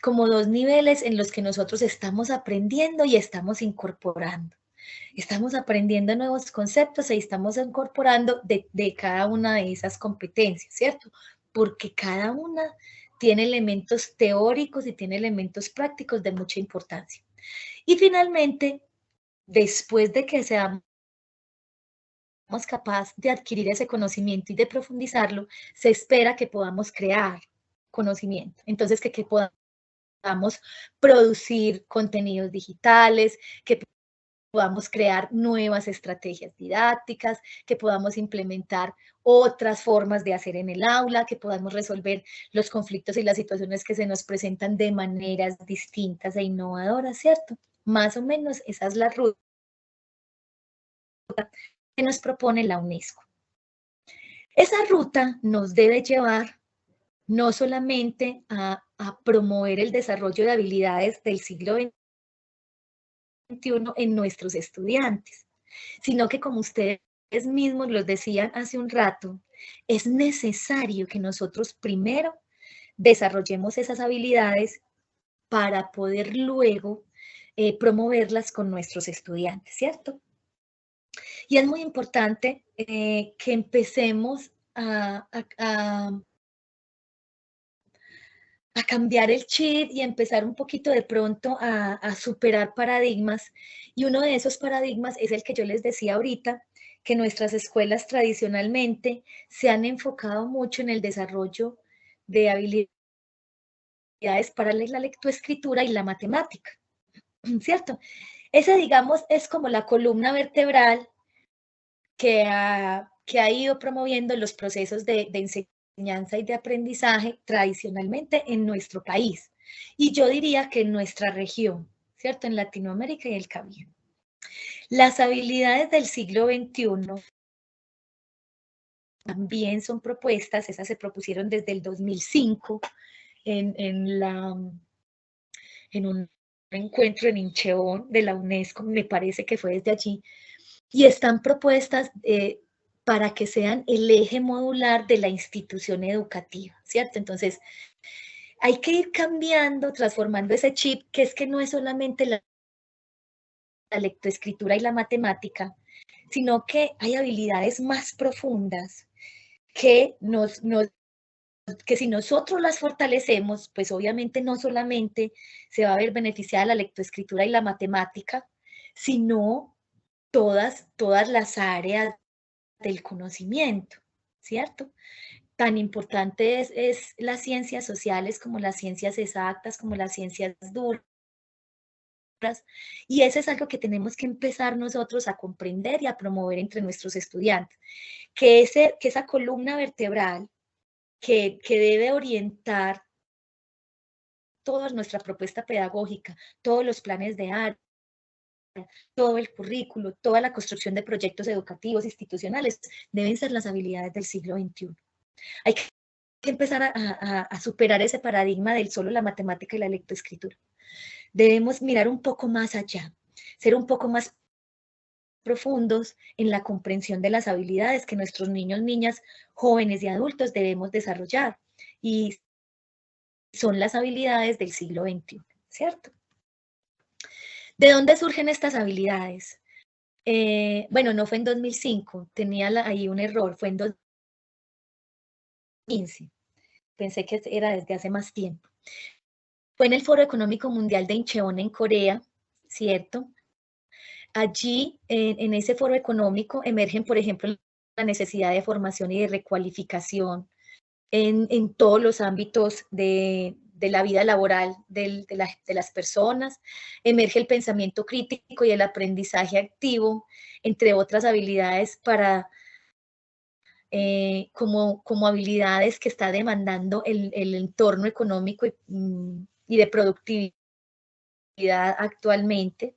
como dos niveles en los que nosotros estamos aprendiendo y estamos incorporando. Estamos aprendiendo nuevos conceptos y estamos incorporando de cada una de esas competencias, ¿cierto? Porque cada una tiene elementos teóricos y tiene elementos prácticos de mucha importancia. Y finalmente, después de que seamos capaces de adquirir ese conocimiento y de profundizarlo, se espera que podamos crear conocimiento. Entonces, que podamos producir contenidos digitales, que podamos crear nuevas estrategias didácticas, que podamos implementar otras formas de hacer en el aula, que podamos resolver los conflictos y las situaciones que se nos presentan de maneras distintas e innovadoras, ¿cierto? Más o menos esa es la ruta que nos propone la UNESCO. Esa ruta nos debe llevar no solamente a promover el desarrollo de habilidades del siglo XXI en nuestros estudiantes, sino que, como ustedes mismos los decían hace un rato, es necesario que nosotros primero desarrollemos esas habilidades para poder luego promoverlas con nuestros estudiantes, ¿cierto? Y es muy importante que empecemos a cambiar el chip y empezar un poquito de pronto a superar paradigmas. Y uno de esos paradigmas es el que yo les decía ahorita, que nuestras escuelas tradicionalmente se han enfocado mucho en el desarrollo de habilidades para la lectoescritura y la matemática, ¿cierto? Ese, digamos, es como la columna vertebral que ha ido promoviendo los procesos de enseñanza y de aprendizaje tradicionalmente en nuestro país. Y yo diría que en nuestra región, ¿cierto? En Latinoamérica y el Caribe. Las habilidades del siglo XXI también son propuestas, esas se propusieron desde el 2005 en un encuentro en Incheon de la UNESCO, me parece que fue desde allí, y están propuestas para que sean el eje modular de la institución educativa, ¿cierto? Entonces, hay que ir cambiando, transformando ese chip, que es que no es solamente la lectoescritura y la matemática, sino que hay habilidades más profundas que que si nosotros las fortalecemos, pues obviamente no solamente se va a ver beneficiada la lectoescritura y la matemática, sino todas las áreas del conocimiento, ¿cierto? Tan importante es las ciencias sociales como las ciencias exactas, como las ciencias duras, y eso es algo que tenemos que empezar nosotros a comprender y a promover entre nuestros estudiantes, que esa columna vertebral que debe orientar toda nuestra propuesta pedagógica, todos los planes de área, todo el currículo, toda la construcción de proyectos educativos institucionales, deben ser las habilidades del siglo XXI. Hay que empezar a superar ese paradigma del solo la matemática y la lectoescritura. Debemos mirar un poco más allá, ser un poco más profundos en la comprensión de las habilidades que nuestros niños, niñas, jóvenes y adultos debemos desarrollar. Y son las habilidades del siglo XXI, ¿cierto? ¿De dónde surgen estas habilidades? Bueno, no fue en 2005, tenía ahí un error, fue en 2015. Pensé que era desde hace más tiempo. Fue en el Foro Económico Mundial de Incheon en Corea, ¿cierto? Allí, en ese foro económico, emergen, por ejemplo, la necesidad de formación y de recualificación en todos los ámbitos de la vida laboral de las personas. Emerge el pensamiento crítico y el aprendizaje activo, entre otras habilidades como habilidades que está demandando el entorno económico y de productividad actualmente.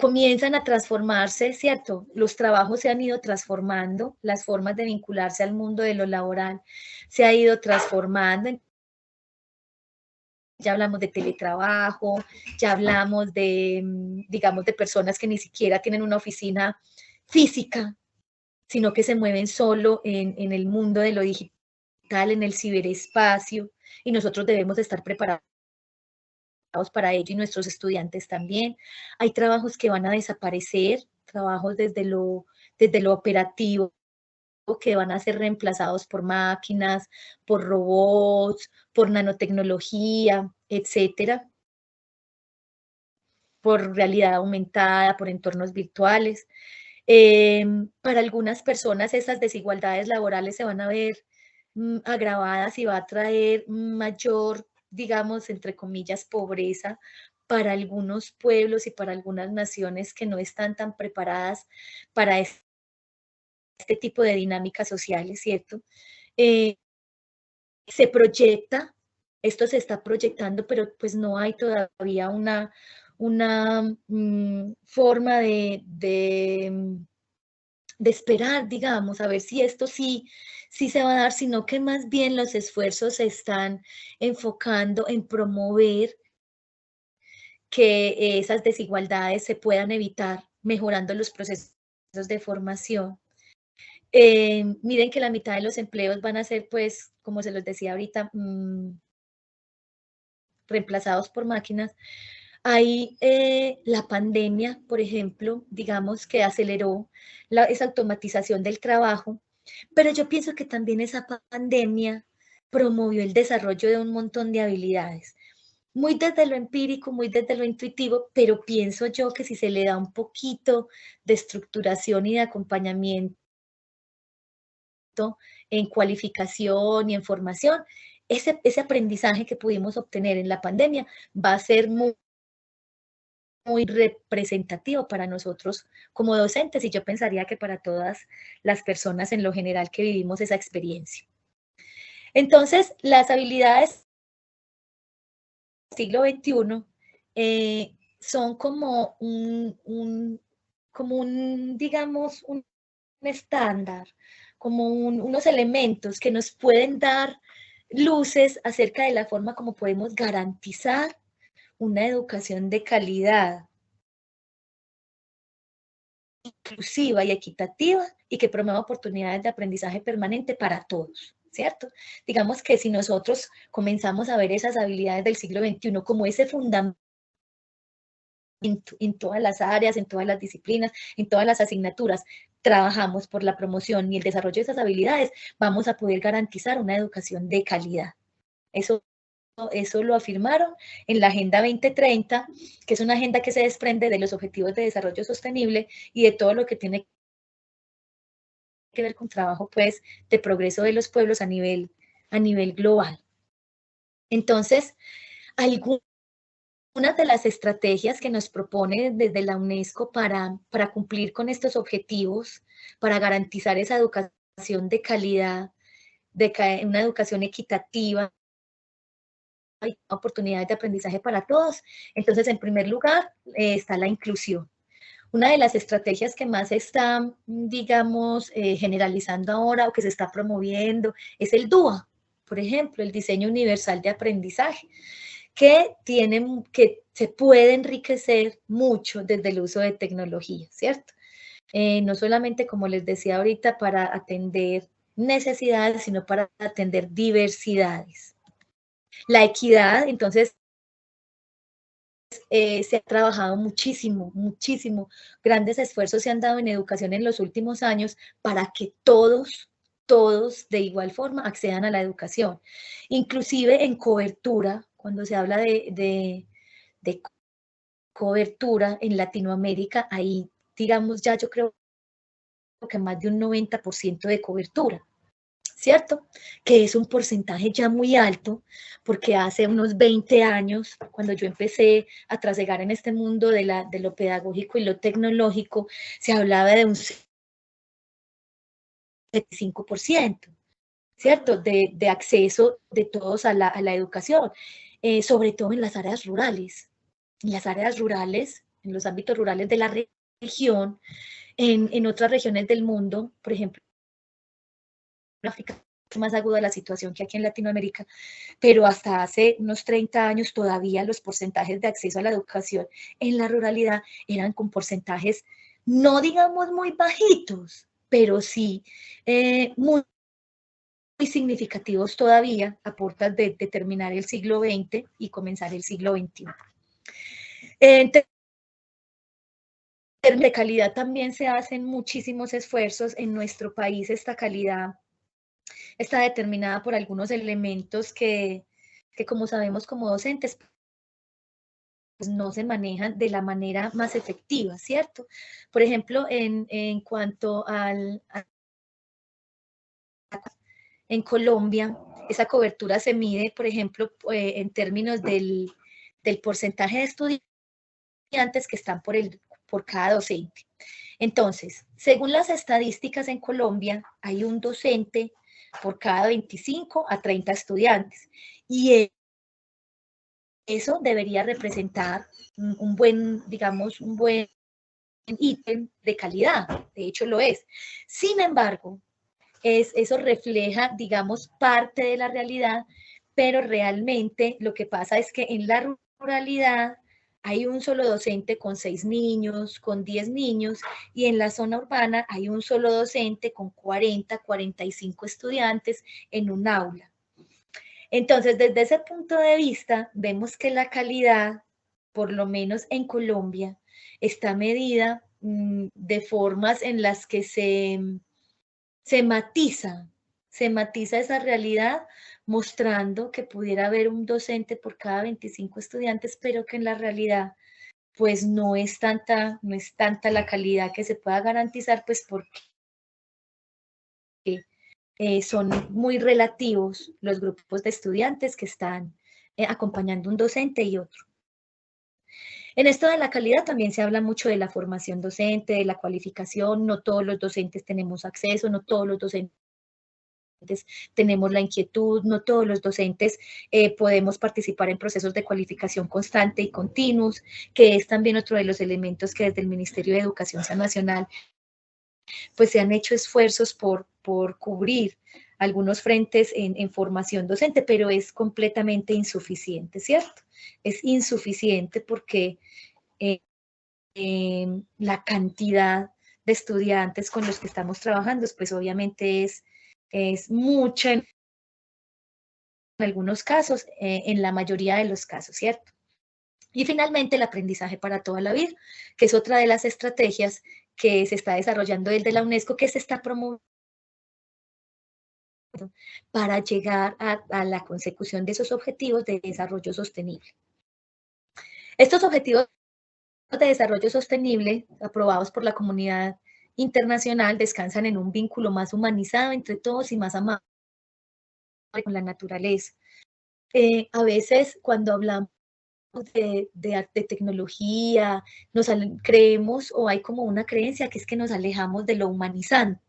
Comienzan a transformarse, ¿cierto? Los trabajos se han ido transformando, las formas de vincularse al mundo de lo laboral se ha ido transformando. Ya hablamos de teletrabajo, ya hablamos de, digamos, de personas que ni siquiera tienen una oficina física, sino que se mueven solo en el mundo de lo digital, en el ciberespacio. y nosotros debemos estar preparados para ello y nuestros estudiantes también. Hay trabajos que van a desaparecer, trabajos desde lo operativo, que van a ser reemplazados por máquinas, por robots, por nanotecnología, etcétera, por realidad aumentada, por entornos virtuales. Para algunas personas esas desigualdades laborales se van a ver agravadas y va a traer mayor, digamos, entre comillas, pobreza para algunos pueblos y para algunas naciones que no están tan preparadas para este tipo de dinámicas sociales, ¿cierto? Se proyecta, esto se está proyectando, pero pues no hay todavía una forma de esperar, digamos, a ver si esto sí se va a dar, sino que más bien los esfuerzos se están enfocando en promover que esas desigualdades se puedan evitar mejorando los procesos de formación. Miren que la mitad de los empleos van a ser, pues, como se los decía ahorita, reemplazados por máquinas. Hay la pandemia, por ejemplo, digamos que aceleró esa automatización del trabajo, pero yo pienso que también esa pandemia promovió el desarrollo de un montón de habilidades, muy desde lo empírico, muy desde lo intuitivo, pero pienso yo que si se le da un poquito de estructuración y de acompañamiento en cualificación y en formación, ese aprendizaje que pudimos obtener en la pandemia va a ser muy representativo para nosotros como docentes y yo pensaría que para todas las personas en lo general que vivimos esa experiencia. Entonces, las habilidades del siglo XXI son como digamos, un estándar, como unos elementos que nos pueden dar luces acerca de la forma como podemos garantizar una educación de calidad, inclusiva y equitativa y que promueva oportunidades de aprendizaje permanente para todos, ¿cierto? Digamos que si nosotros comenzamos a ver esas habilidades del siglo XXI como ese fundamento en todas las áreas, en todas las disciplinas, en todas las asignaturas, trabajamos por la promoción y el desarrollo de esas habilidades, vamos a poder garantizar una educación de calidad. Eso lo afirmaron en la Agenda 2030, que es una agenda que se desprende de los Objetivos de Desarrollo Sostenible y de todo lo que tiene que ver con trabajo, pues, de progreso de los pueblos a nivel global. Entonces, algunas de las estrategias que nos propone desde la UNESCO para cumplir con estos objetivos, para garantizar esa educación de calidad, una educación equitativa, y oportunidades de aprendizaje para todos. Entonces, en primer lugar, está la inclusión. Una de las estrategias que más se está, digamos, generalizando ahora o que se está promoviendo es el DUA, por ejemplo, el diseño universal de aprendizaje, que se puede enriquecer mucho desde el uso de tecnología, ¿cierto? No solamente, como les decía ahorita, para atender necesidades, sino para atender diversidades. La equidad, entonces, se ha trabajado muchísimo, muchísimo. Grandes esfuerzos se han dado en educación en los últimos años para que todos de igual forma accedan a la educación. Inclusive en cobertura, cuando se habla de cobertura en Latinoamérica, ahí, digamos, ya yo creo que más de un 90% de cobertura. ¿Cierto? Que es un porcentaje ya muy alto, porque hace unos 20 años, cuando yo empecé a trasegar en este mundo de lo pedagógico y lo tecnológico, se hablaba de un 75%, ¿cierto? De acceso de todos a la educación, sobre todo en las áreas rurales. En las áreas rurales, en los ámbitos rurales de la región, en otras regiones del mundo, por ejemplo, en África, más aguda la situación que aquí en Latinoamérica, pero hasta hace unos 30 años todavía los porcentajes de acceso a la educación en la ruralidad eran con porcentajes, no digamos muy bajitos, pero sí muy significativos todavía a puertas de terminar el siglo XX y comenzar el siglo XXI. En términos de calidad también se hacen muchísimos esfuerzos. En nuestro país esta calidad está determinada por algunos elementos que como sabemos como docentes, pues no se manejan de la manera más efectiva, ¿cierto? Por ejemplo, en cuanto en Colombia, esa cobertura se mide, por ejemplo, en términos del porcentaje de estudiantes que están por cada docente. Entonces, según las estadísticas en Colombia, hay un docente por cada 25 a 30 estudiantes. Y eso debería representar un buen, digamos, un buen ítem de calidad. De hecho, lo es. Sin embargo, eso refleja, digamos, parte de la realidad, pero realmente lo que pasa es que en la ruralidad hay un solo docente con 6 niños, con 10 niños, y en la zona urbana hay un solo docente con 40, 45 estudiantes en un aula. Entonces, desde ese punto de vista, vemos que la calidad, por lo menos en Colombia, está medida de formas en las que se matiza esa realidad, mostrando que pudiera haber un docente por cada 25 estudiantes, pero que en la realidad pues no es tanta la calidad que se pueda garantizar, pues porque son muy relativos los grupos de estudiantes que están acompañando un docente y otro. En esto de la calidad también se habla mucho de la formación docente, de la cualificación. No todos los docentes tenemos acceso, no todos los docentes tenemos la inquietud, no todos los docentes podemos participar en procesos de cualificación constante y continuos, que es también otro de los elementos que desde el Ministerio de Educación Nacional pues se han hecho esfuerzos por cubrir algunos frentes en formación docente, pero es completamente insuficiente, ¿cierto? Es insuficiente porque la cantidad de estudiantes con los que estamos trabajando, pues obviamente es mucha en algunos casos, en la mayoría de los casos, ¿cierto? Y finalmente el aprendizaje para toda la vida, que es otra de las estrategias que se está desarrollando desde la UNESCO, que se está promoviendo para llegar a la consecución de esos objetivos de desarrollo sostenible. Estos objetivos de desarrollo sostenible, aprobados por la comunidad internacional, descansan en un vínculo más humanizado entre todos y más amable con la naturaleza. A veces cuando hablamos de tecnología, creemos o hay como una creencia que es que nos alejamos de lo humanizante,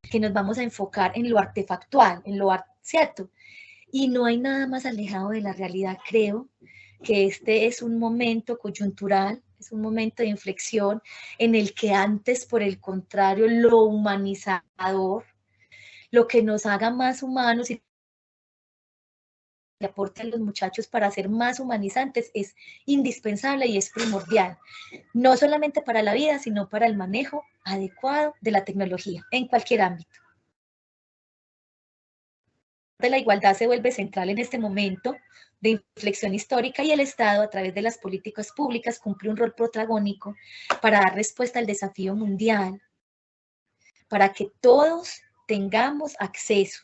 que nos vamos a enfocar en lo artefactual, ¿cierto? Y no hay nada más alejado de la realidad. Creo que este es un momento coyuntural, es un momento de inflexión en el que antes, por el contrario, lo humanizador, lo que nos haga más humanos y aporte a los muchachos para ser más humanizantes es indispensable y es primordial, no solamente para la vida, sino para el manejo adecuado de la tecnología en cualquier ámbito. De la igualdad se vuelve central en este momento de inflexión histórica y el Estado, a través de las políticas públicas, cumple un rol protagónico para dar respuesta al desafío mundial, para que todos tengamos acceso,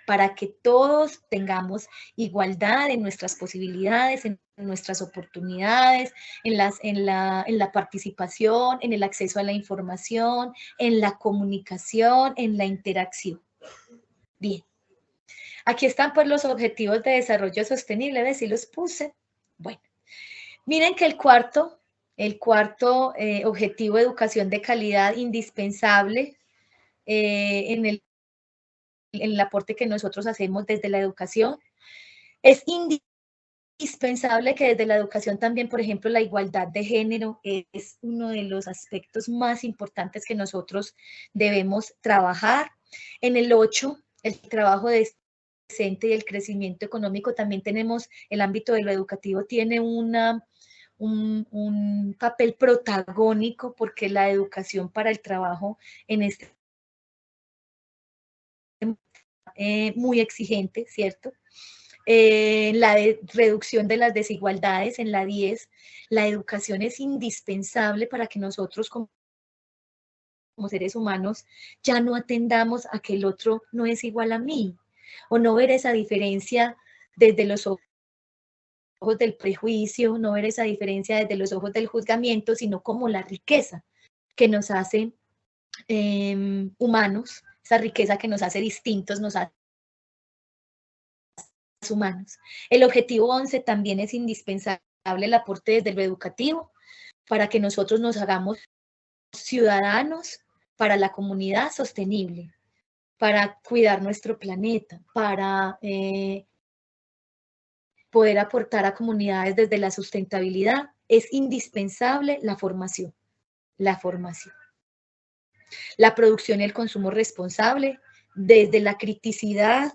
para que todos tengamos igualdad en nuestras posibilidades, en nuestras oportunidades, en la participación, en el acceso a la información, en la comunicación, en la interacción. Bien. Aquí están pues los objetivos de desarrollo sostenible, ¿ves? Sí los puse. Bueno, miren que el cuarto objetivo de educación de calidad indispensable en el aporte que nosotros hacemos desde la educación, es indispensable que desde la educación también, por ejemplo, la igualdad de género es uno de los aspectos más importantes que nosotros debemos trabajar. En el 8, el trabajo decente y el crecimiento económico, también tenemos el ámbito de lo educativo, tiene un papel protagónico porque la educación para el trabajo en este muy exigente, ¿cierto? La reducción de las desigualdades en la 10, la educación es indispensable para que nosotros como seres humanos ya no atendamos a que el otro no es igual a mí, o no ver esa diferencia desde los ojos del prejuicio, no ver esa diferencia desde los ojos del juzgamiento, sino como la riqueza que nos hace humanos, esa riqueza que nos hace distintos, nos hace humanos. El objetivo 11 también es indispensable el aporte desde lo educativo para que nosotros nos hagamos ciudadanos para la comunidad sostenible, para cuidar nuestro planeta, para poder aportar a comunidades desde la sustentabilidad. Es indispensable la formación, la formación. La producción y el consumo responsable, desde la criticidad,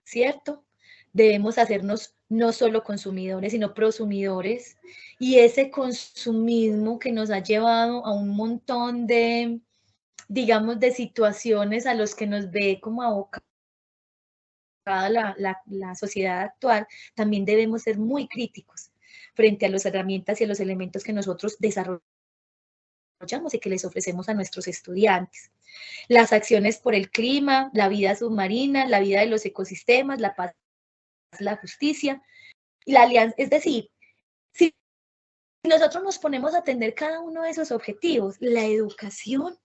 ¿cierto? Debemos hacernos no solo consumidores, sino prosumidores, y ese consumismo que nos ha llevado a un montón de, digamos, de situaciones a los que nos ve como abocada la sociedad actual, también debemos ser muy críticos frente a las herramientas y a los elementos que nosotros desarrollamos y que les ofrecemos a nuestros estudiantes. Las acciones por el clima, la vida submarina, la vida de los ecosistemas, la paz, la justicia y la alianza. Es decir, si nosotros nos ponemos a atender cada uno de esos objetivos, la educación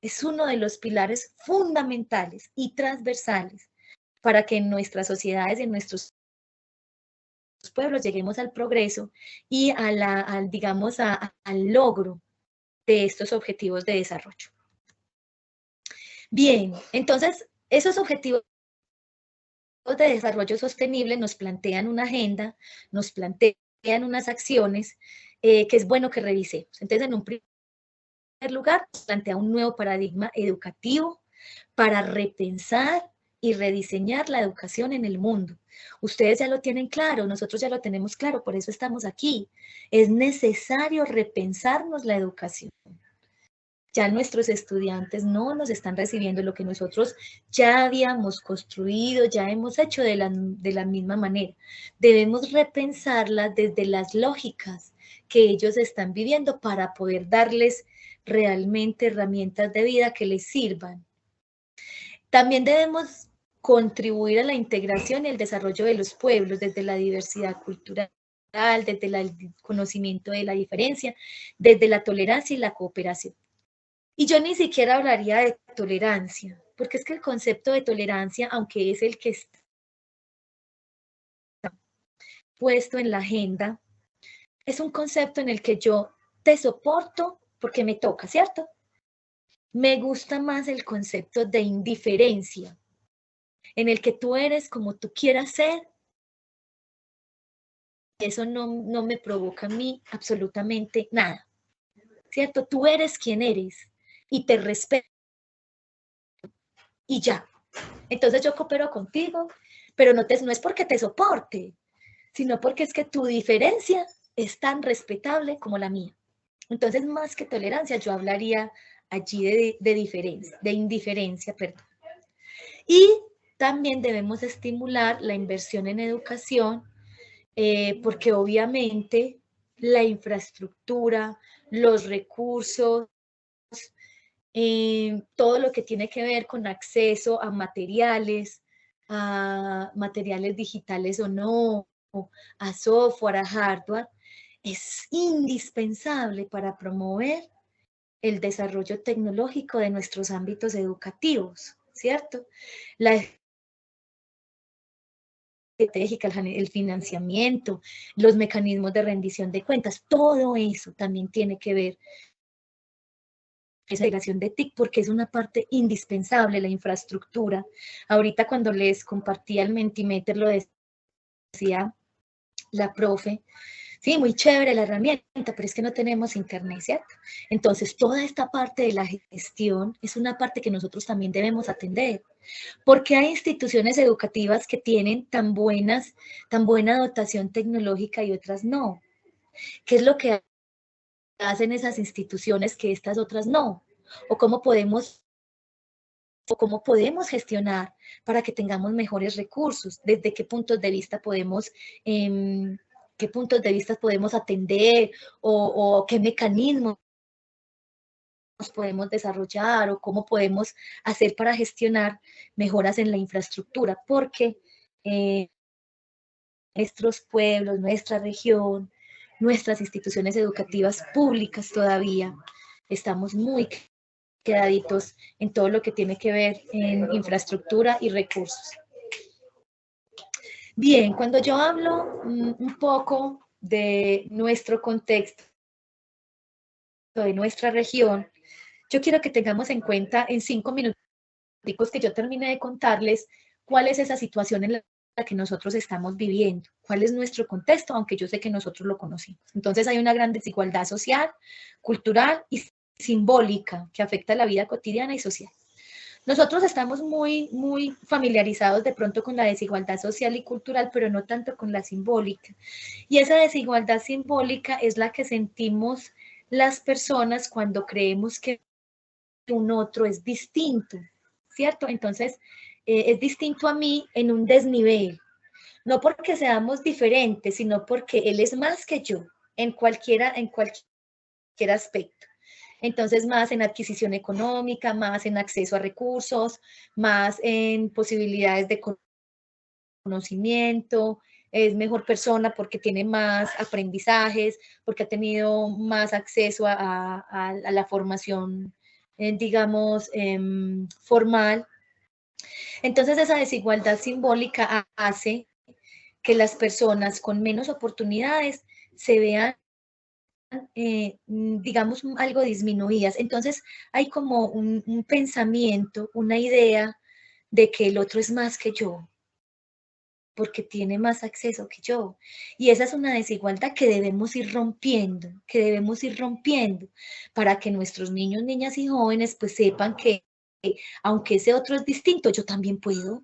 es uno de los pilares fundamentales y transversales para que en nuestras sociedades, en nuestros pueblos lleguemos al progreso y digamos, al logro de estos objetivos de desarrollo. Bien, entonces, esos objetivos de desarrollo sostenible nos plantean una agenda, nos plantean unas acciones que es bueno que revisemos. Entonces, en un primer lugar, plantea un nuevo paradigma educativo para repensar y rediseñar la educación en el mundo. Ustedes ya lo tienen claro, nosotros ya lo tenemos claro, por eso estamos aquí. Es necesario repensarnos la educación. Ya nuestros estudiantes no nos están recibiendo lo que nosotros ya habíamos construido, ya hemos hecho de la misma manera. Debemos repensarla desde las lógicas que ellos están viviendo para poder darles realmente herramientas de vida que les sirvan. También debemos contribuir a la integración y el desarrollo de los pueblos desde la diversidad cultural, desde el conocimiento de la diferencia, desde la tolerancia y la cooperación. Y yo ni siquiera hablaría de tolerancia, porque es que el concepto de tolerancia, aunque es el que está puesto en la agenda, es un concepto en el que yo te soporto porque me toca, ¿cierto? Me gusta más el concepto de indiferencia, en el que tú eres como tú quieras ser. Eso no me provoca a mí absolutamente nada, ¿cierto? Tú eres quien eres y te respeto y ya. Entonces yo coopero contigo, pero no es porque te soporte, sino porque es que tu diferencia es tan respetable como la mía. Entonces, más que tolerancia, yo hablaría allí de diferencia, de indiferencia, perdón. Y también debemos estimular la inversión en educación, porque obviamente la infraestructura, los recursos, todo lo que tiene que ver con acceso a materiales digitales o no, a software, a hardware, es indispensable para promover el desarrollo tecnológico de nuestros ámbitos educativos, ¿cierto? La estratégica, el financiamiento, los mecanismos de rendición de cuentas, todo eso también tiene que ver esa integración de TIC, porque es una parte indispensable, la infraestructura. Ahorita cuando les compartía el Mentimeter lo decía la profe, sí, muy chévere la herramienta, pero es que no tenemos internet, ¿cierto? Entonces, toda esta parte de la gestión es una parte que nosotros también debemos atender, porque hay instituciones educativas que tienen tan buena dotación tecnológica y otras no. ¿Qué es lo que hacen esas instituciones que estas otras no? ¿O cómo podemos o cómo podemos gestionar para que tengamos mejores recursos, desde qué puntos de vista podemos atender o qué mecanismos podemos desarrollar o cómo podemos hacer para gestionar mejoras en la infraestructura, porque nuestros pueblos, nuestra región, nuestras instituciones educativas públicas todavía estamos muy quedaditos en todo lo que tiene que ver en infraestructura y recursos. Bien, cuando yo hablo un poco de nuestro contexto, de nuestra región, yo quiero que tengamos en cuenta en 5 minutos que yo terminé de contarles cuál es esa situación en la que nosotros estamos viviendo, cuál es nuestro contexto, aunque yo sé que nosotros lo conocimos. Entonces hay una gran desigualdad social, cultural y simbólica que afecta la vida cotidiana y social. Nosotros estamos muy familiarizados de pronto con la desigualdad social y cultural, pero no tanto con la simbólica. Y esa desigualdad simbólica es la que sentimos las personas cuando creemos que un otro es distinto, ¿cierto? Entonces, es distinto a mí en un desnivel, no porque seamos diferentes, sino porque él es más que yo en cualquier aspecto. Entonces, más en adquisición económica, más en acceso a recursos, más en posibilidades de conocimiento, es mejor persona porque tiene más aprendizajes, porque ha tenido más acceso a la formación, digamos, formal. Entonces, esa desigualdad simbólica hace que las personas con menos oportunidades se vean digamos, algo disminuidas. Entonces hay como un pensamiento, una idea de que el otro es más que yo, porque tiene más acceso que yo. Y esa es una desigualdad que debemos ir rompiendo, para que nuestros niños, niñas y jóvenes pues sepan que aunque ese otro es distinto, yo también puedo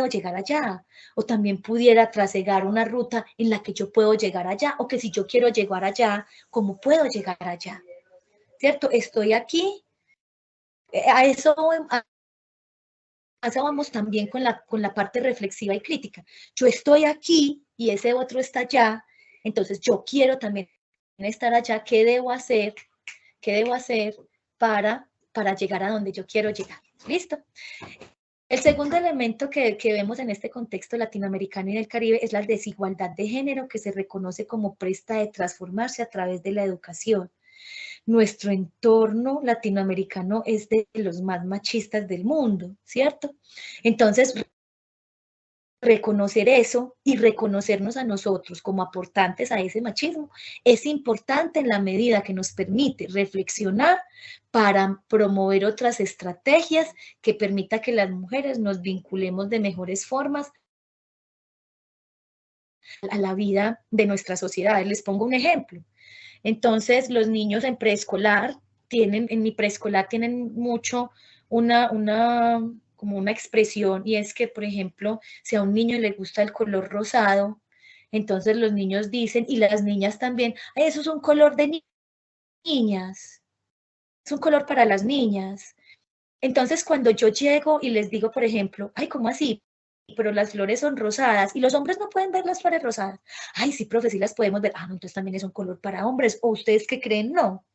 llegar allá, o también pudiera trasegar una ruta en la que yo puedo llegar allá, o que si yo quiero llegar allá, ¿cómo puedo llegar allá? ¿Cierto? Estoy aquí, a eso vamos también con la parte reflexiva y crítica. Yo estoy aquí y ese otro está allá, entonces yo quiero también estar allá. ¿Qué debo hacer? ¿Qué debo hacer para llegar a donde yo quiero llegar? ¿Listo? El segundo elemento que vemos en este contexto latinoamericano y del Caribe es la desigualdad de género, que se reconoce como presta de transformarse a través de la educación. Nuestro entorno latinoamericano es de los más machistas del mundo, ¿cierto? Entonces, reconocer eso y reconocernos a nosotros como aportantes a ese machismo es importante en la medida que nos permite reflexionar para promover otras estrategias que permita que las mujeres nos vinculemos de mejores formas a la vida de nuestra sociedad. Les pongo un ejemplo. Entonces, los niños en preescolar en mi preescolar tienen mucho como una expresión, y es que, por ejemplo, si a un niño le gusta el color rosado, entonces los niños dicen, y las niñas también, ay, eso es un color de niñas, es un color para las niñas. Entonces, cuando yo llego y les digo, por ejemplo, ay, ¿cómo así? Pero las flores son rosadas y los hombres no pueden ver las flores rosadas. Ay, sí, profe, sí las podemos ver. Ah, no, entonces también es un color para hombres. ¿O ustedes qué creen? No.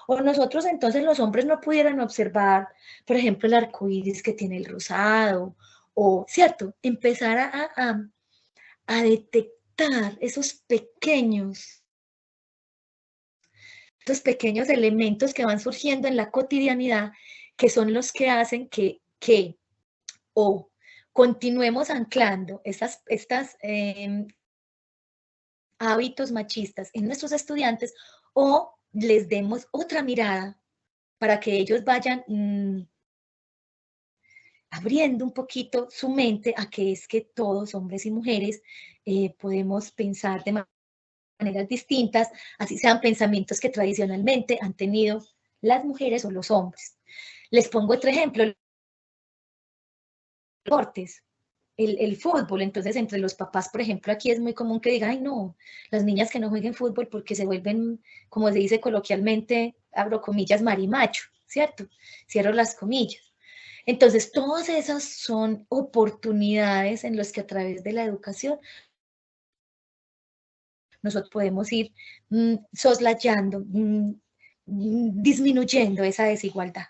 O nosotros entonces los hombres no pudieran observar, por ejemplo, el arco iris que tiene el rosado, o, ¿cierto? Empezar a detectar estos pequeños elementos que van surgiendo en la cotidianidad, que son los que hacen que o continuemos anclando estos hábitos machistas en nuestros estudiantes, o les demos otra mirada para que ellos vayan abriendo un poquito su mente a que es que todos, hombres y mujeres, podemos pensar de maneras distintas, así sean pensamientos que tradicionalmente han tenido las mujeres o los hombres. Les pongo otro ejemplo, deportes, el fútbol. Entonces, entre los papás, por ejemplo, aquí es muy común que digan, ay, no, las niñas que no jueguen fútbol porque se vuelven, como se dice coloquialmente, abro comillas, marimacho, ¿cierto? Cierro las comillas. Entonces, todas esas son oportunidades en las que a través de la educación nosotros podemos ir soslayando, disminuyendo esa desigualdad,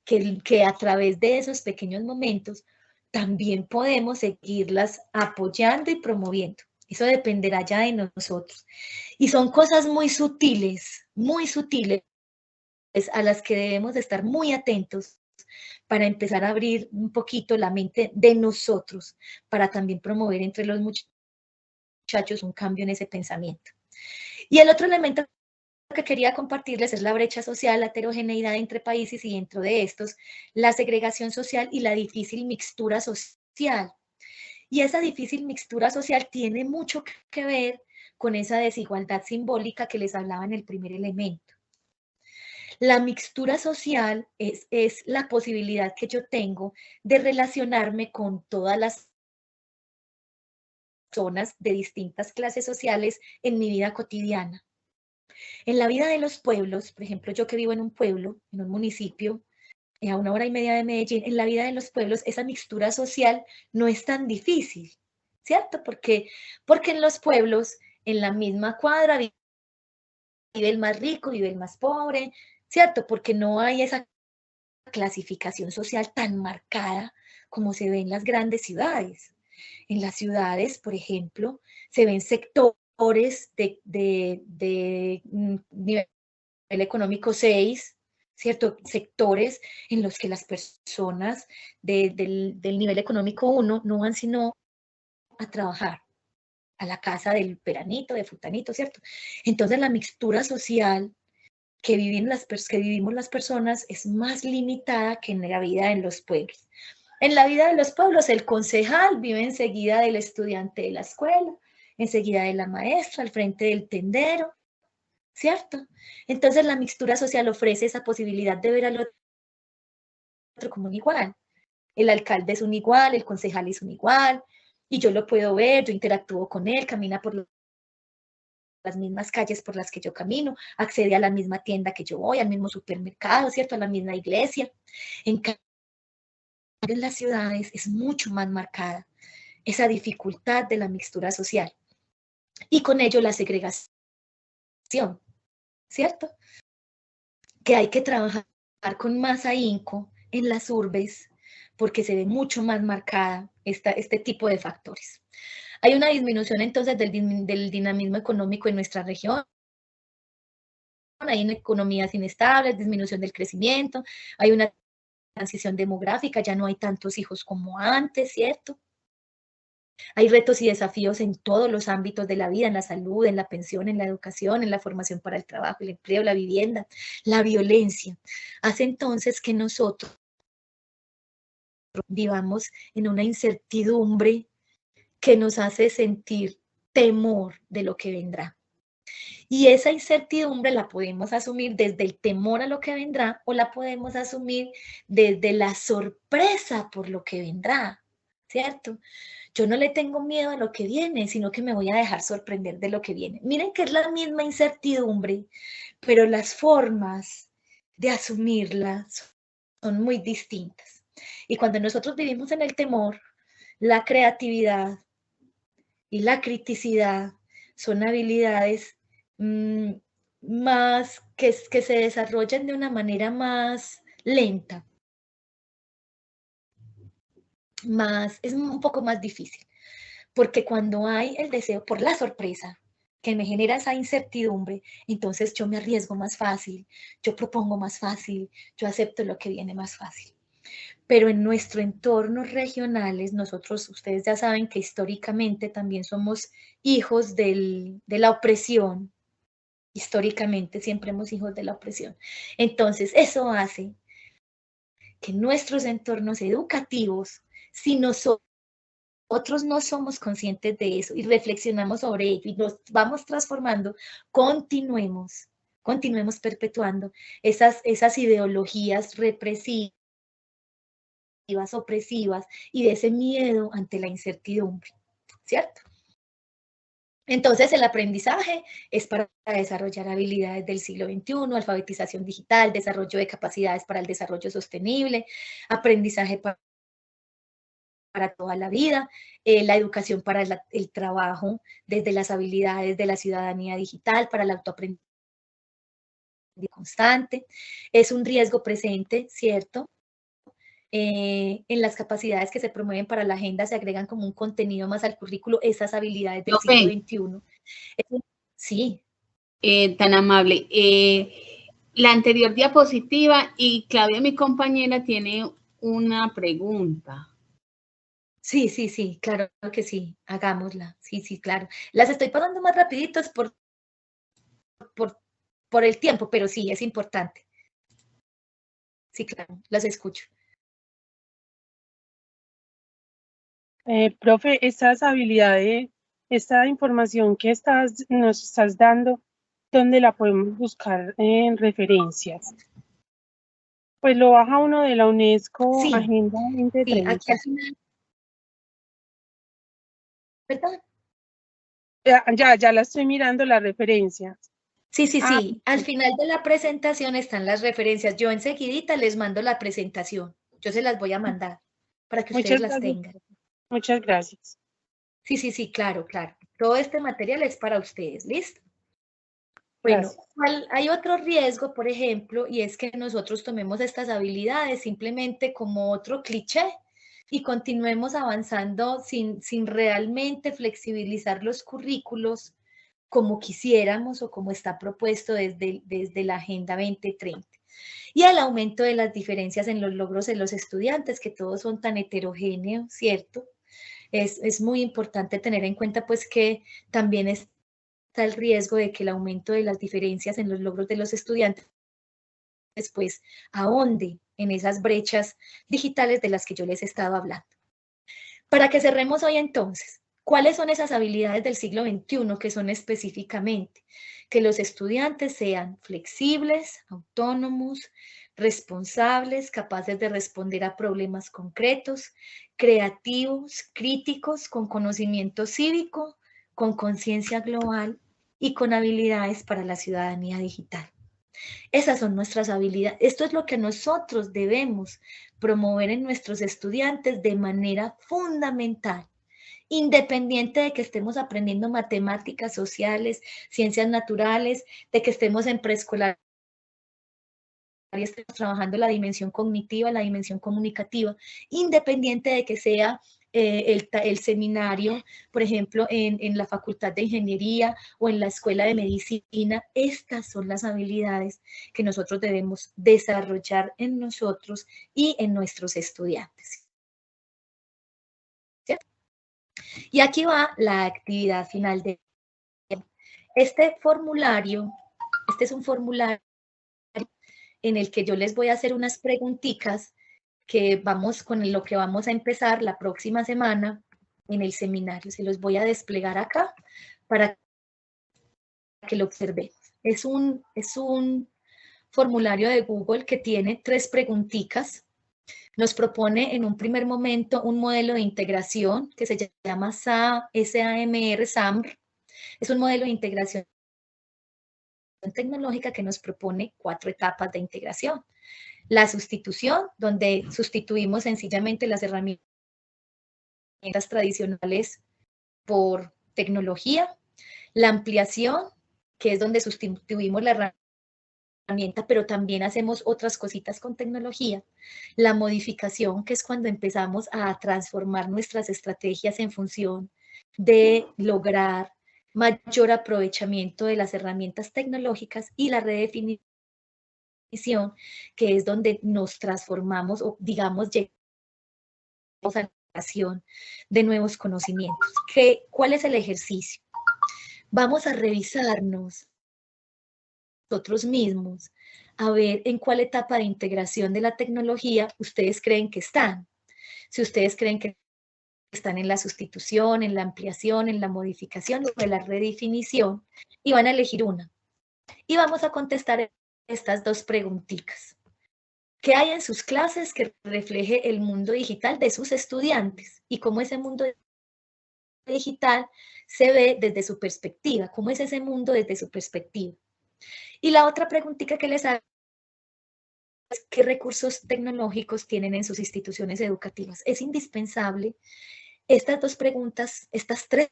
que a través de esos pequeños momentos también podemos seguirlas apoyando y promoviendo. Eso dependerá ya de nosotros. Y son cosas muy sutiles, a las que debemos de estar muy atentos para empezar a abrir un poquito la mente de nosotros, para también promover entre los muchachos un cambio en ese pensamiento. Y el otro elemento que quería compartirles es la brecha social, la heterogeneidad entre países y dentro de estos, la segregación social y la difícil mixtura social. Y esa difícil mixtura social tiene mucho que ver con esa desigualdad simbólica que les hablaba en el primer elemento. La mixtura social es la posibilidad que yo tengo de relacionarme con todas las personas de distintas clases sociales en mi vida cotidiana. En la vida de los pueblos, por ejemplo, yo que vivo en un pueblo, en un municipio, a 1 hora y media de Medellín, en la vida de los pueblos esa mixtura social no es tan difícil, ¿cierto? Porque en los pueblos, en la misma cuadra, vive el más rico, vive el más pobre, ¿cierto? Porque no hay esa clasificación social tan marcada como se ve en las grandes ciudades. En las ciudades, por ejemplo, se ven sectores de nivel económico 6, ¿cierto? Sectores en los que las personas del nivel económico 1 no van sino a trabajar a la casa del peranito, de futanito, ¿cierto? Entonces la mixtura social que vivimos las personas es más limitada que en la vida en los pueblos. En la vida de los pueblos, el concejal vive enseguida del estudiante de la escuela, enseguida de la maestra, al frente del tendero, ¿cierto? Entonces la mixtura social ofrece esa posibilidad de ver al otro como un igual. El alcalde es un igual, el concejal es un igual, y yo lo puedo ver, yo interactúo con él, camina por las mismas calles por las que yo camino, accede a la misma tienda que yo voy, al mismo supermercado, ¿cierto? A la misma iglesia. En cambio, en las ciudades es mucho más marcada esa dificultad de la mixtura social y con ello la segregación, ¿cierto? Que hay que trabajar con más ahínco en las urbes porque se ve mucho más marcada este tipo de factores. Hay una disminución entonces del dinamismo económico en nuestra región, hay economías inestables, disminución del crecimiento, hay una transición demográfica, ya no hay tantos hijos como antes, ¿cierto? Hay retos y desafíos en todos los ámbitos de la vida, en la salud, en la pensión, en la educación, en la formación para el trabajo, el empleo, la vivienda, la violencia. Hace entonces que nosotros vivamos en una incertidumbre que nos hace sentir temor de lo que vendrá. Y esa incertidumbre la podemos asumir desde el temor a lo que vendrá o la podemos asumir desde la sorpresa por lo que vendrá, ¿cierto? Yo no le tengo miedo a lo que viene, sino que me voy a dejar sorprender de lo que viene. Miren que es la misma incertidumbre, pero las formas de asumirla son muy distintas. Y cuando nosotros vivimos en el temor, la creatividad y la criticidad son habilidades más que se desarrollan de una manera más lenta, es un poco más difícil, porque cuando hay el deseo por la sorpresa, que me genera esa incertidumbre, entonces yo me arriesgo más fácil, yo propongo más fácil, yo acepto lo que viene más fácil. Pero en nuestro entorno regionales, nosotros, ustedes ya saben que históricamente también somos hijos de la opresión, históricamente siempre hemos hijos de la opresión. Entonces, eso hace que nuestros entornos educativos, si nosotros no somos conscientes de eso y reflexionamos sobre ello y nos vamos transformando, continuemos perpetuando esas ideologías represivas, opresivas y de ese miedo ante la incertidumbre, ¿cierto? Entonces, el aprendizaje es para desarrollar habilidades del siglo XXI, alfabetización digital, desarrollo de capacidades para el desarrollo sostenible, aprendizaje para toda la vida, la educación para el trabajo, desde las habilidades de la ciudadanía digital, para el autoaprendizaje constante. Es un riesgo presente, ¿cierto? En las capacidades que se promueven para la agenda se agregan como un contenido más al currículo esas habilidades del siglo Profe, XXI. Sí. tan amable. La anterior diapositiva y Claudia, mi compañera, tiene una pregunta. Sí, sí, sí, claro que sí, hagámosla. Sí, sí, claro. Las estoy pasando más rapiditos por el tiempo, pero sí, es importante. Sí, claro, las escucho. Profe, estas habilidades, esta información que nos estás dando, ¿dónde la podemos buscar en referencias? Pues lo baja uno de la UNESCO Sí, Agenda sí, aquí 2030. al final, ¿verdad? Ya la estoy mirando la referencia. Sí, sí, Ah, sí. Al final de la presentación están las referencias. Yo enseguidita les mando la presentación. Yo se las voy a mandar para que ustedes muchas las gracias. tengan. Muchas gracias. Sí, sí, sí, claro, claro. Todo este material es para ustedes, ¿listo? Bueno, Gracias. hay otro riesgo, por ejemplo, y es que nosotros tomemos estas habilidades simplemente como otro cliché y continuemos avanzando sin realmente flexibilizar los currículos como quisiéramos o como está propuesto desde la Agenda 2030. Y el aumento de las diferencias en los logros de los estudiantes, que todos son tan heterogéneos, ¿cierto? Es muy importante tener en cuenta pues que también está el riesgo de que el aumento de las diferencias en los logros de los estudiantes después ahonde en esas brechas digitales de las que yo les estaba hablando. Para que cerremos hoy entonces, ¿cuáles son esas habilidades del siglo XXI que son específicamente? Que los estudiantes sean flexibles, autónomos, responsables, capaces de responder a problemas concretos, creativos, críticos, con conocimiento cívico, con conciencia global y con habilidades para la ciudadanía digital. Esas son nuestras habilidades. Esto es lo que nosotros debemos promover en nuestros estudiantes de manera fundamental, independiente de que estemos aprendiendo matemáticas sociales, ciencias naturales, de que estemos en preescolar y estemos trabajando la dimensión cognitiva, la dimensión comunicativa, independiente de que sea el seminario, por ejemplo, en la Facultad de Ingeniería o en la Escuela de Medicina. Estas son las habilidades que nosotros debemos desarrollar en nosotros y en nuestros estudiantes. ¿Cierto? Y aquí va la actividad final de este formulario. Este es un formulario en el que yo les voy a hacer unas preguntitas que vamos con lo que vamos a empezar la próxima semana en el seminario. Se los voy a desplegar acá para que lo observemos. Es un formulario de Google que tiene 3 preguntitas. Nos propone en un primer momento un modelo de integración que se llama SAMR. Es un modelo de integración tecnológica que nos propone 4 etapas de integración. La sustitución, donde sustituimos sencillamente las herramientas tradicionales por tecnología. La ampliación, que es donde sustituimos la herramienta, pero también hacemos otras cositas con tecnología. La modificación, que es cuando empezamos a transformar nuestras estrategias en función de lograr mayor aprovechamiento de las herramientas tecnológicas. Y la redefinición, que es donde nos transformamos o digamos llegamos a la creación de nuevos conocimientos. ¿Cuál es el ejercicio? Vamos a revisarnos nosotros mismos, a ver en cuál etapa de integración de la tecnología ustedes creen que están. Si ustedes creen que están en la sustitución, en la ampliación, en la modificación o en la redefinición, y van a elegir una. Y vamos a contestar estas 2 preguntitas. ¿Qué hay en sus clases que refleje el mundo digital de sus estudiantes? Y cómo ese mundo digital se ve desde su perspectiva, cómo es ese mundo desde su perspectiva. Y la otra preguntita que les hago es qué recursos tecnológicos tienen en sus instituciones educativas. Es indispensable estas dos preguntas, estas tres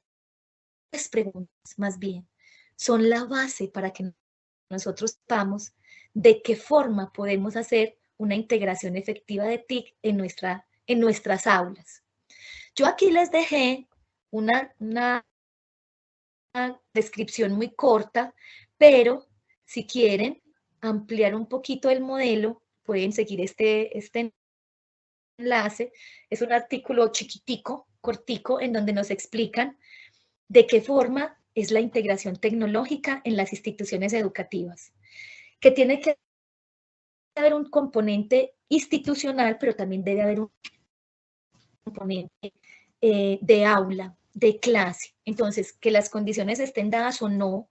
preguntas más bien, son la base para que nosotros sepamos de qué forma podemos hacer una integración efectiva de TIC en nuestras aulas. Yo aquí les dejé una descripción muy corta, pero si quieren ampliar un poquito el modelo, pueden seguir este enlace. Es un artículo chiquitico, cortico, en donde nos explican de qué forma es la integración tecnológica en las instituciones educativas, que tiene que haber un componente institucional, pero también debe haber un componente de aula, de clase. Entonces, que las condiciones estén dadas o no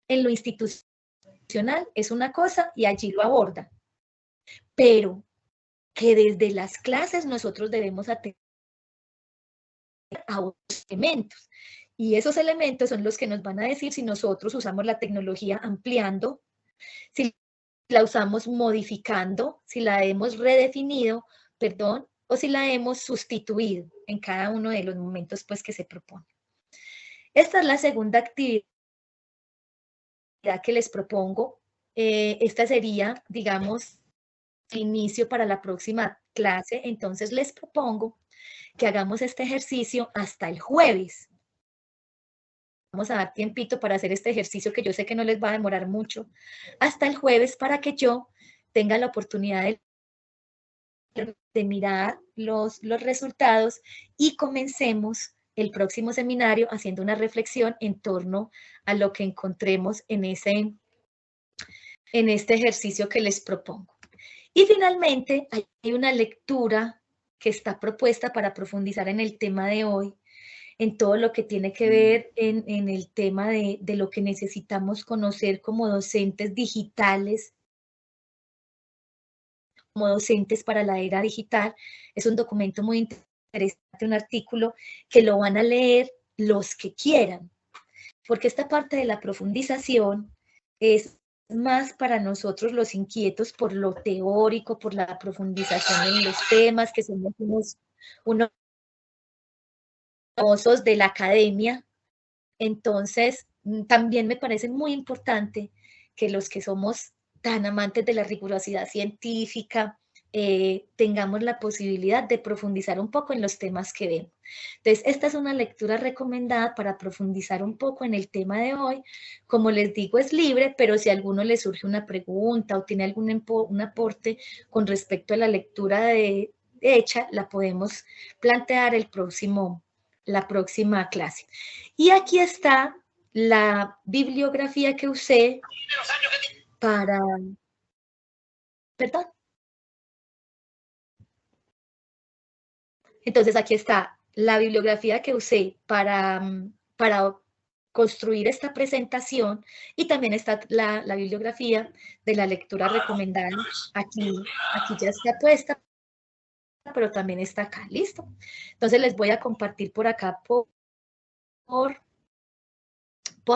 en lo institucional es una cosa y allí lo abordan. Pero que desde las clases nosotros debemos atender a otros elementos. Y esos elementos son los que nos van a decir si nosotros usamos la tecnología ampliando, si la usamos modificando, si la hemos redefinido, perdón, o si la hemos sustituido en cada uno de los momentos pues, que se propone. Esta es la segunda actividad que les propongo. Esta sería, digamos, el inicio para la próxima clase. Entonces les propongo que hagamos este ejercicio hasta el jueves. Vamos a dar tiempito para hacer este ejercicio que yo sé que no les va a demorar mucho, hasta el jueves para que yo tenga la oportunidad de mirar los resultados y comencemos el próximo seminario haciendo una reflexión en torno a lo que encontremos en este ejercicio que les propongo. Y finalmente hay una lectura que está propuesta para profundizar en el tema de hoy, en todo lo que tiene que ver en el tema de lo que necesitamos conocer como docentes digitales, como docentes para la era digital. Es un documento muy interesante, un artículo que lo van a leer los que quieran, porque esta parte de la profundización es más para nosotros los inquietos por lo teórico, por la profundización en los temas, que somos unos famosos de la academia. Entonces, también me parece muy importante que los que somos tan amantes de la rigurosidad científica tengamos la posibilidad de profundizar un poco en los temas que vemos. Entonces, esta es una lectura recomendada para profundizar un poco en el tema de hoy. Como les digo, es libre, pero si a alguno le surge una pregunta o tiene algún un aporte con respecto a la lectura hecha, la podemos plantear la próxima clase. Y aquí está la bibliografía que usé para... ¿Perdón? Entonces aquí está la bibliografía que usé para construir esta presentación y también está la bibliografía de la lectura recomendada. Aquí ya está puesta, pero también está acá, ¿listo? Entonces les voy a compartir por acá por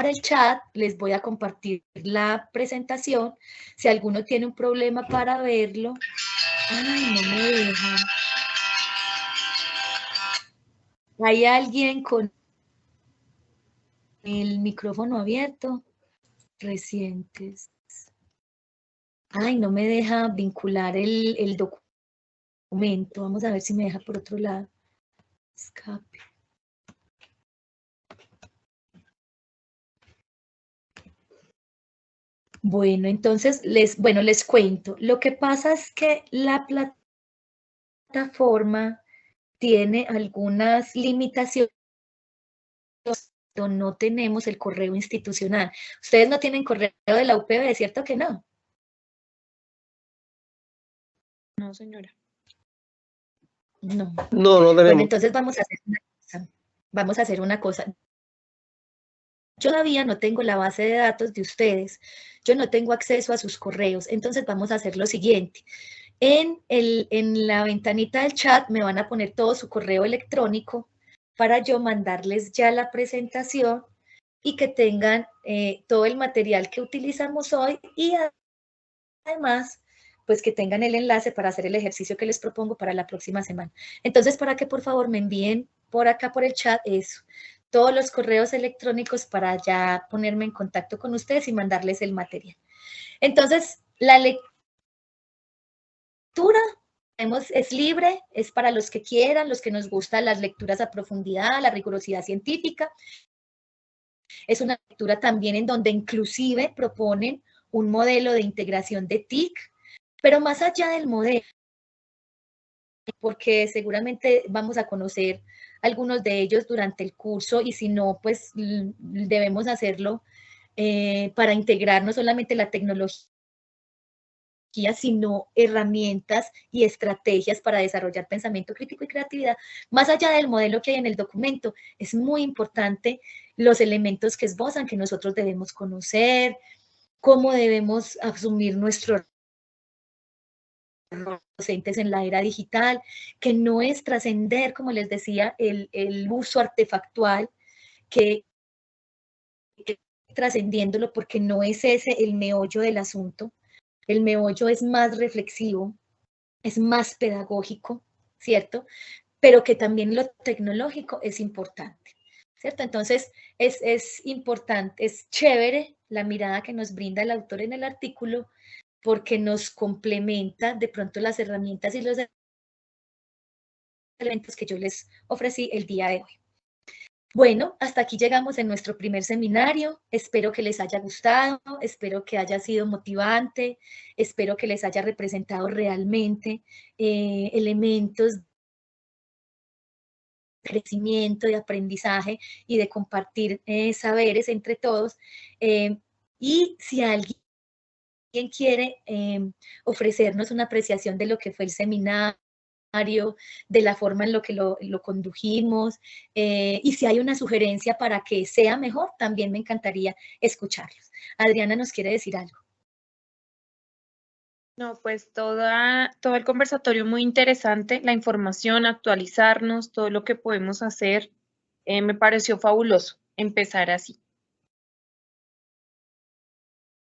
el chat, les voy a compartir la presentación. Si alguno tiene un problema para verlo, ay, no me deja. ¿Hay alguien con el micrófono abierto? Recientes. Ay, no me deja vincular el documento. Vamos a ver si me deja por otro lado. Escape. Bueno, entonces les cuento. Lo que pasa es que la plataforma tiene algunas limitaciones. No tenemos el correo institucional. Ustedes no tienen correo de la UPB, ¿cierto que no? No, señora. No. No tenemos. Bueno, entonces vamos a hacer una cosa. Yo todavía no tengo la base de datos de ustedes. Yo no tengo acceso a sus correos. Entonces vamos a hacer lo siguiente. En la ventanita del chat me van a poner todo su correo electrónico para yo mandarles ya la presentación y que tengan todo el material que utilizamos hoy y además, pues que tengan el enlace para hacer el ejercicio que les propongo para la próxima semana. Entonces, para que por favor me envíen por acá, por el chat, eso, todos los correos electrónicos para ya ponerme en contacto con ustedes y mandarles el material. Entonces, la lectura es libre, es para los que quieran, los que nos gustan las lecturas a profundidad, la rigurosidad científica. Es una lectura también en donde inclusive proponen un modelo de integración de TIC, pero más allá del modelo, porque seguramente vamos a conocer algunos de ellos durante el curso y si no, pues debemos hacerlo para integrar no solamente la tecnología, sino herramientas y estrategias para desarrollar pensamiento crítico y creatividad. Más allá del modelo que hay en el documento, es muy importante los elementos que esbozan que nosotros debemos conocer, cómo debemos asumir nuestro docentes en la era digital, que no es trascender, como les decía, el uso artefactual, que trascendiéndolo porque no es ese el meollo del asunto. El meollo es más reflexivo, es más pedagógico, ¿cierto? Pero que también lo tecnológico es importante, ¿cierto? Entonces, es importante, es chévere la mirada que nos brinda el autor en el artículo porque nos complementa de pronto las herramientas y los elementos que yo les ofrecí el día de hoy. Bueno, hasta aquí llegamos en nuestro primer seminario. Espero que les haya gustado, espero que haya sido motivante, espero que les haya representado realmente elementos de crecimiento, de aprendizaje y de compartir saberes entre todos. Y si alguien quiere ofrecernos una apreciación de lo que fue el seminario, de la forma en lo que lo condujimos, y si hay una sugerencia para que sea mejor, también me encantaría escucharlos. Adriana nos quiere decir algo. No, pues todo el conversatorio muy interesante, la información, actualizarnos, todo lo que podemos hacer, me pareció fabuloso empezar así.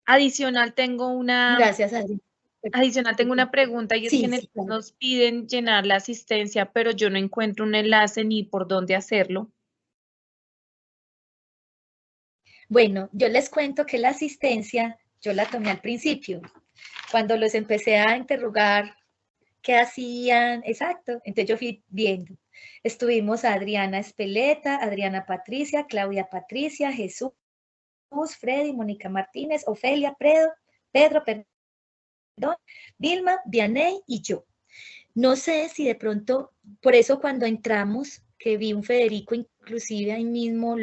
Adicional, tengo una... Gracias, Adriana. Adicional, tengo una pregunta y es que claro. nos piden llenar la asistencia, pero yo no encuentro un enlace ni por dónde hacerlo. Bueno, yo les cuento que la asistencia yo la tomé al principio, cuando los empecé a interrogar qué hacían, exacto, entonces yo fui viendo. Estuvimos a Adriana Espeleta, Adriana Patricia, Claudia Patricia, Jesús, Freddy, Mónica Martínez, Ofelia, Pedro, Vilma, Vianey y yo. No sé si de pronto, por eso cuando entramos, que vi un Federico, inclusive ahí mismo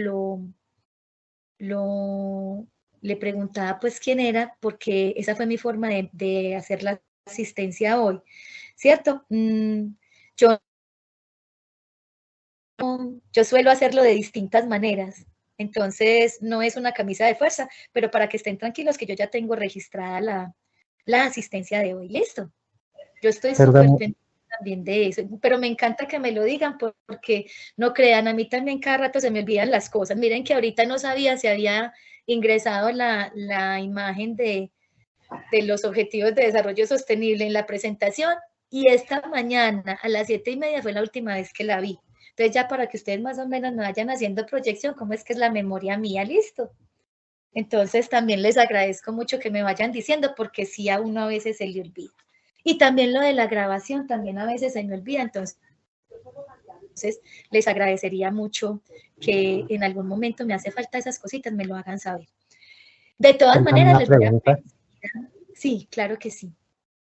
le preguntaba pues quién era, porque esa fue mi forma de hacer la asistencia hoy, ¿cierto? Yo suelo hacerlo de distintas maneras, entonces no es una camisa de fuerza, pero para que estén tranquilos que yo ya tengo registrada la asistencia de hoy, listo. Yo estoy súper pendiente también de eso, pero me encanta que me lo digan porque no crean, a mí también cada rato se me olvidan las cosas. Miren que ahorita no sabía si había ingresado la imagen de los objetivos de desarrollo sostenible en la presentación y esta mañana a las 7:30 fue la última vez que la vi. Entonces ya para que ustedes más o menos me vayan haciendo proyección, cómo es que es la memoria mía, listo. Entonces también les agradezco mucho que me vayan diciendo porque sí a uno a veces se le olvida. Y también lo de la grabación, también a veces se me olvida, entonces les agradecería mucho que en algún momento me hace falta esas cositas, me lo hagan saber. De todas maneras, les voy a pedir. Sí, claro que sí.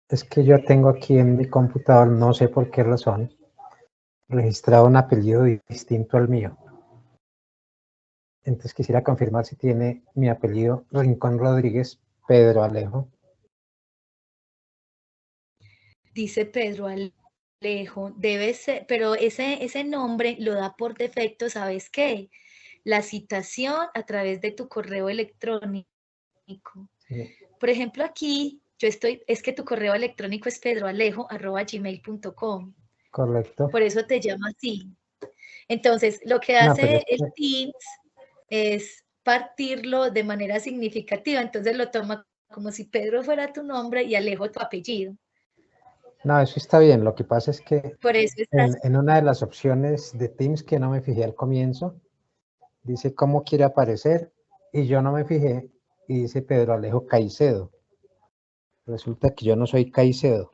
Es que yo tengo aquí en mi computador, no sé por qué razón, registrado un apellido distinto al mío. Entonces quisiera confirmar si tiene mi apellido Rincón Rodríguez, Pedro Alejo. Dice Pedro Alejo, debe ser, pero ese nombre lo da por defecto, ¿sabes qué? La citación a través de tu correo electrónico. Sí. Por ejemplo, aquí es que tu correo electrónico es pedroalejo@gmail.com. Correcto. Por eso te llamo así. Entonces, lo que No, hace pero el Teams es partirlo de manera significativa. Entonces lo toma como si Pedro fuera tu nombre y Alejo tu apellido. no, eso está bien. Lo que pasa es que Por eso estás... en una de las opciones de Teams que no me fijé al comienzo, dice cómo quiere aparecer y yo no me fijé y dice Pedro Alejo Caicedo. Resulta que yo no soy Caicedo,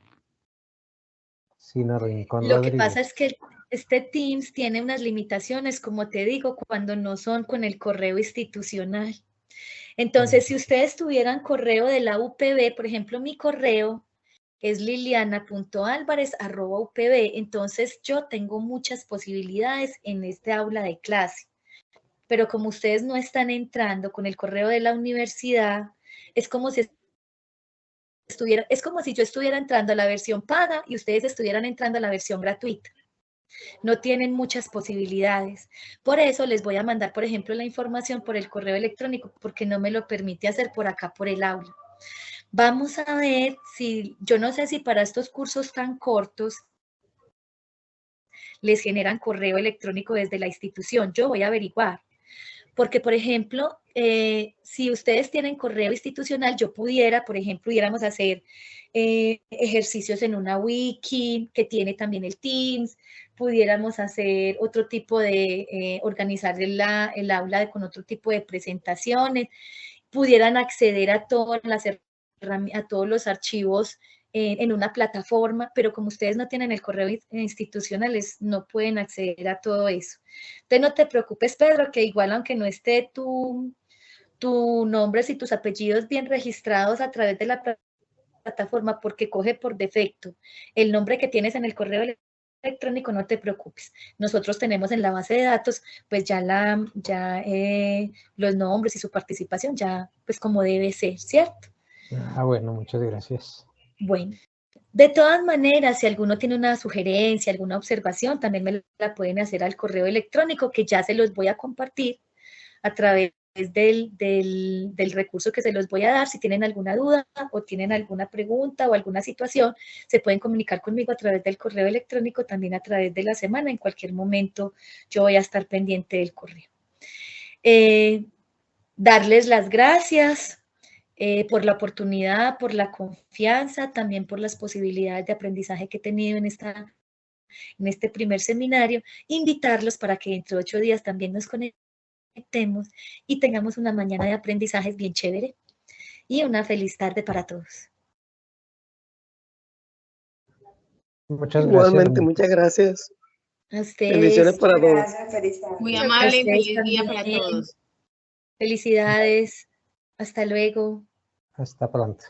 sino Rincón Lo que pasa Rodríguez. es que este Teams tiene unas limitaciones, como te digo, cuando no son con el correo institucional. Entonces, si ustedes tuvieran correo de la UPB, por ejemplo, mi correo es liliana.alvarez@upb, entonces yo tengo muchas posibilidades en este aula de clase. Pero como ustedes no están entrando con el correo de la universidad, es como si yo estuviera entrando a la versión paga y ustedes estuvieran entrando a la versión gratuita. No tienen muchas posibilidades. Por eso les voy a mandar, por ejemplo, la información por el correo electrónico, porque no me lo permite hacer por acá, por el aula. Vamos a ver si, yo no sé si para estos cursos tan cortos les generan correo electrónico desde la institución. Yo voy a averiguar. Porque, por ejemplo, si ustedes tienen correo institucional, yo pudiera, por ejemplo, pudiéramos hacer ejercicios en una wiki que tiene también el Teams, pudiéramos hacer otro tipo de, organizar el aula con otro tipo de presentaciones, pudieran acceder a todos los archivos en una plataforma, pero como ustedes no tienen el correo institucional, no pueden acceder a todo eso. Entonces no te preocupes, Pedro, que igual aunque no esté tu nombre y tus apellidos bien registrados a través de la plataforma, porque coge por defecto el nombre que tienes en el correo electrónico, no te preocupes. Nosotros tenemos en la base de datos, pues ya los nombres y su participación, ya pues como debe ser, ¿cierto? Ah, bueno, muchas gracias. Bueno, de todas maneras, si alguno tiene una sugerencia, alguna observación, también me la pueden hacer al correo electrónico, que ya se los voy a compartir a través del recurso que se los voy a dar. Si tienen alguna duda o tienen alguna pregunta o alguna situación, se pueden comunicar conmigo a través del correo electrónico, también a través de la semana. En cualquier momento yo voy a estar pendiente del correo. Darles las gracias por la oportunidad, por la confianza, también por las posibilidades de aprendizaje que he tenido en este primer seminario. Invitarlos para que dentro de 8 días también nos conectemos y tengamos una mañana de aprendizajes bien chévere y una feliz tarde para todos. Muchas Igualmente, gracias. muchas gracias. A ustedes. Bendiciones para todos. Gracias, feliz tarde. Muy amable y Ustedes feliz día para también. todos. Felicidades. Hasta luego. Hasta pronto.